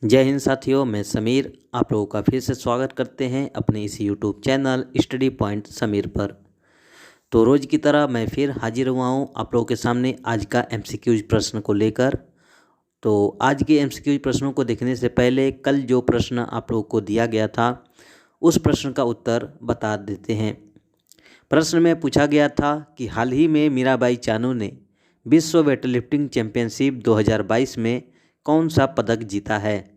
जय हिंद साथियों, मैं समीर आप लोगों का फिर से स्वागत करते हैं अपने इस YouTube channel study point Sameer पर। तो रोज़ की तरह मैं फिर हाजिर हुआ हूँ आप लोगों के सामने आज का एमसीक्यूज प्रश्न को लेकर। तो आज के एमसीक्यूज प्रश्नों को देखने से पहले कल जो प्रश्न आप लोगों को दिया गया था उस प्रश्न का उत्तर बता देते हैं। प्रश्न में पूछा गया था कि हाल ही में मीराबाई चानू ने विश्व वेटलिफ्टिंग चैंपियनशिप 2022 में कौन सा पदक जीता है।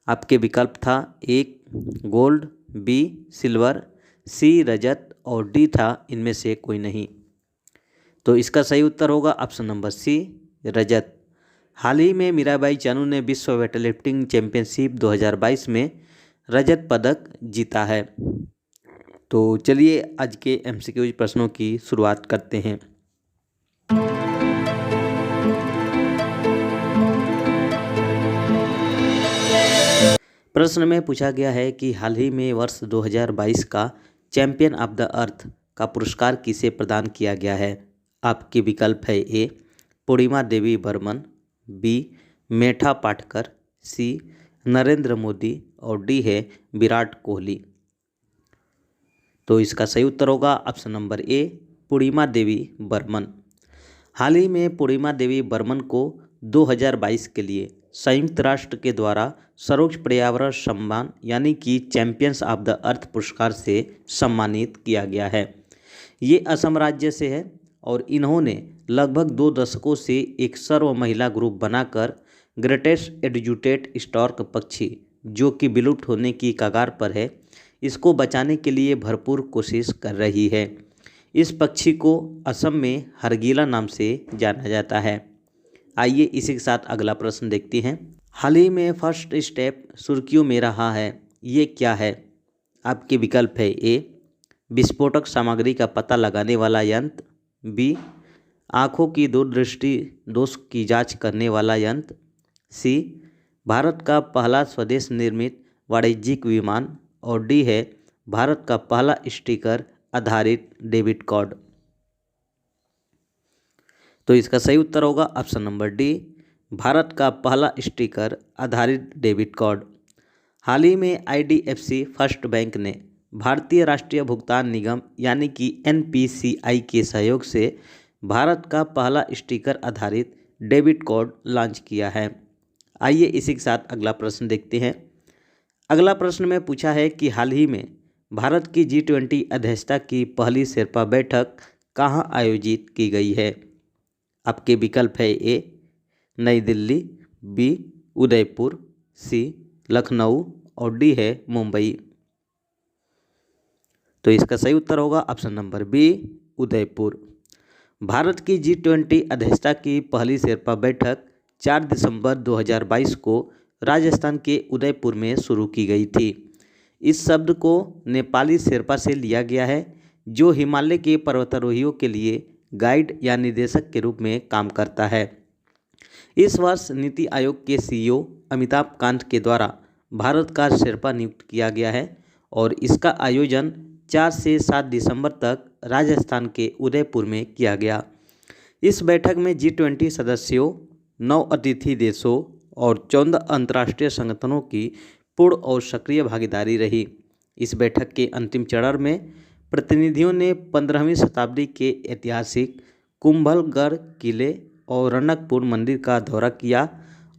आपके विकल्प था एक गोल्ड, बी सिल्वर, सी रजत और डी था इनमें से कोई नहीं। तो इसका सही उत्तर होगा ऑप्शन नंबर सी रजत। हाल ही में मीराबाई चानू ने विश्व वेटलिफ्टिंग चैंपियनशिप 2022 में रजत पदक जीता है। तो चलिए आज के एमसीक्यू प्रश्नों की शुरुआत करते हैं। प्रश्न में पूछा गया है कि हाल ही में वर्ष 2022 का चैंपियन ऑफ द अर्थ का पुरस्कार किसे प्रदान किया गया है। आपके विकल्प है ए पूर्णिमा देवी बर्मन, बी मेठा पाटकर, सी नरेंद्र मोदी और डी है विराट कोहली। तो इसका सही उत्तर होगा ऑप्शन नंबर ए पूर्णिमा देवी बर्मन। हाल ही में पूर्णिमा देवी बर्मन को 2022 के लिए संयुक्त राष्ट्र के द्वारा सर्वोच्च पर्यावरण सम्मान यानी कि चैंपियंस ऑफ द अर्थ पुरस्कार से सम्मानित किया गया है। ये असम राज्य से है और इन्होंने लगभग 2 दशकों से एक सर्व महिला ग्रुप बनाकर ग्रेटेस्ट एडजुटेड स्टॉर्क पक्षी जो कि विलुप्त होने की कगार पर है, इसको बचाने के लिए भरपूर कोशिश कर रही है। इस पक्षी को असम में हरगिला नाम से जाना जाता है। आइए इसी के साथ अगला प्रश्न देखते हैं। हाल ही में फर्स्ट स्टेप सुर्खियों में रहा है, ये क्या है। आपके विकल्प है ए विस्फोटक सामग्री का पता लगाने वाला यंत्र, बी आँखों की दूरदृष्टि दोष की जांच करने वाला यंत्र, सी भारत का पहला स्वदेश निर्मित वाणिज्यिक विमान और डी है भारत का पहला स्टिकर आधारित डेबिट कार्ड। तो इसका सही उत्तर होगा ऑप्शन नंबर डी भारत का पहला स्टिकर आधारित डेबिट कार्ड। हाल ही में आईडीएफसी फर्स्ट बैंक ने भारतीय राष्ट्रीय भुगतान निगम यानी कि एनपीसीआई के सहयोग से भारत का पहला स्टिकर आधारित डेबिट कार्ड लॉन्च किया है। आइए इसी के साथ अगला प्रश्न देखते हैं। अगला प्रश्न में पूछा है कि हाल ही में भारत की G20 अध्यक्षता की पहली शेर्पा बैठक कहाँ आयोजित की गई है। आपके विकल्प है A New Delhi, B Udaipur, C Lucknow और डी है मुंबई। तो इसका सही उत्तर होगा option number B Udaipur. Bharat की G20 अध्यक्षता की पहली शेर्पा बैठक 4 दिसंबर 2022 को राजस्थान के उदयपुर में शुरू की गई थी। इस शब्द को नेपाली शेर्पा से लिया गया है जो हिमालय के पर्वतारोहियों के लिए गाइड या निर्देशक के रूप में काम करता है। इस वर्ष नीति आयोग के सीईओ अमिताभ कांत के द्वारा भारत का शेर्पा नियुक्त किया गया है और इसका आयोजन 4 से 7 दिसंबर तक राजस्थान के उदयपुर में किया गया। इस बैठक में G20 सदस्यों, 9 अतिथि देशों और 14 अंतर्राष्ट्रीय संगठनों की पूर्ण और सक्रिय भागीदारी रही। इस बैठक के अंतिम चरण में प्रतिनिधियों ने 15वीं शताब्दी के ऐतिहासिक कुंभलगढ़ किले और रणकपुर मंदिर का दौरा किया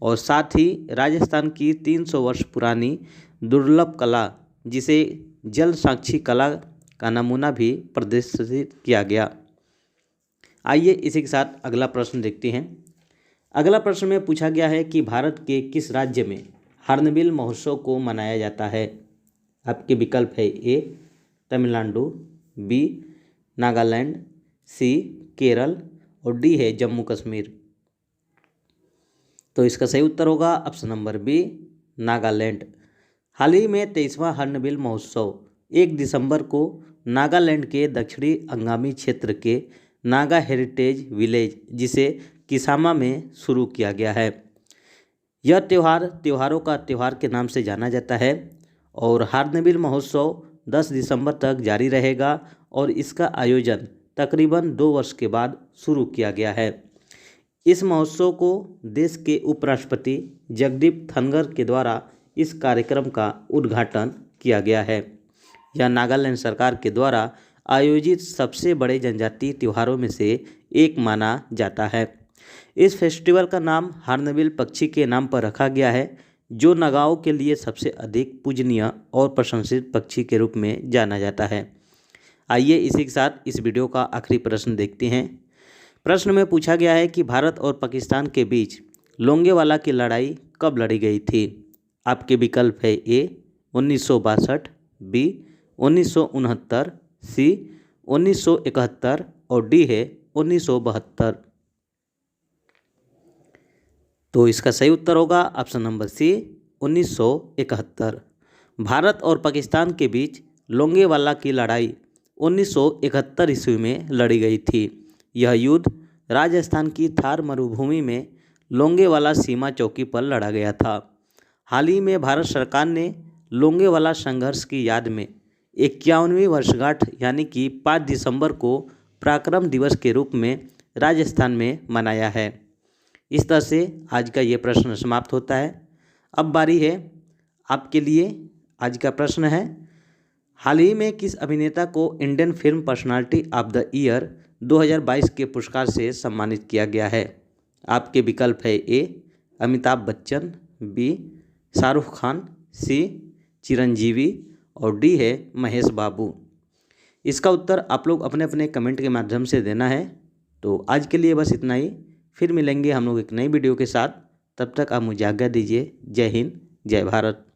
और साथ ही राजस्थान की 300 वर्ष पुरानी दुर्लभ कला जिसे जल साक्षी कला का नमूना भी प्रदर्शित किया गया। आइए इसी के साथ अगला प्रश्न देखते हैं। अगला प्रश्न में पूछा गया है कि भारत के किस राज्य में हॉर्नबिल महोत्सव को मनाया जाता है। आपके विकल्प है ए तमिलनाडु, बी नागालैंड, सी केरल और डी है जम्मू कश्मीर। तो इसका सही उत्तर होगा ऑप्शन नंबर बी नागालैंड। हाल ही में 23वां हॉर्नबिल महोत्सव 1 दिसंबर को नागालैंड के दक्षिणी अंगामी क्षेत्र के नागा हेरिटेज विलेज जिसे किसामा में शुरू किया गया है। यह त्योहारों का त्यौहार के नाम से जाना जाता है और हॉर्नबिल महोत्सव 10 दिसंबर तक जारी रहेगा और इसका आयोजन तकरीबन 2 वर्ष के बाद शुरू किया गया है। इस महोत्सव को देश के उपराष्ट्रपति जगदीप धनखड़ के द्वारा इस कार्यक्रम का उद्घाटन किया गया है। यह नागालैंड सरकार के द्वारा आयोजित सबसे बड़े जनजातीय त्योहारों में से एक माना जाता है। इस फेस्टिवल का नाम हार्नबिल पक्षी के नाम पर रखा गया है, जो नगाओं के लिए सबसे अधिक पूजनीय और प्रशंसित पक्षी के रूप में जाना जाता है। आइए इसी के साथ इस वीडियो का आखिरी प्रश्न देखते हैं। प्रश्न में पूछा गया है कि भारत और पाकिस्तान के बीच लोंगेवाला की लड़ाई कब लड़ी गई थी। आपके विकल्प है ए 1962, बी 1969, सी 1971 और डी है 1972। तो इसका सही उत्तर होगा ऑप्शन नंबर सी 1971। भारत और पाकिस्तान के बीच लोंगेवाला की लड़ाई 1971 ईस्वी में लड़ी गई थी। यह युद्ध राजस्थान की थार मरुभूमि में लोंगेवाला सीमा चौकी पर लड़ा गया था। हाल ही में भारत सरकार ने लोंगेवाला संघर्ष की याद में 51वीं वर्षगांठ यानी कि 5 दिसंबर को पराक्रम दिवस के रूप में राजस्थान में मनाया है। इस तरह से आज का ये प्रश्न समाप्त होता है। अब बारी है आपके लिए। आज का प्रश्न है, हाल ही में किस अभिनेता को Indian film personality of the year 2022 के पुरस्कार से सम्मानित किया गया है। आपके विकल्प है ए अमिताभ बच्चन, बी शाहरुख खान, सी चिरंजीवी और डी है महेश बाबू। इसका उत्तर आप लोग अपने अपने कमेंट के माध्यम से देना है। तो आज के लिए बस इतना ही। फिर मिलेंगे हम लोग एक नई वीडियो के साथ। तब तक आप मुझे आज्ञा दीजिए। जय हिंद, जय भारत।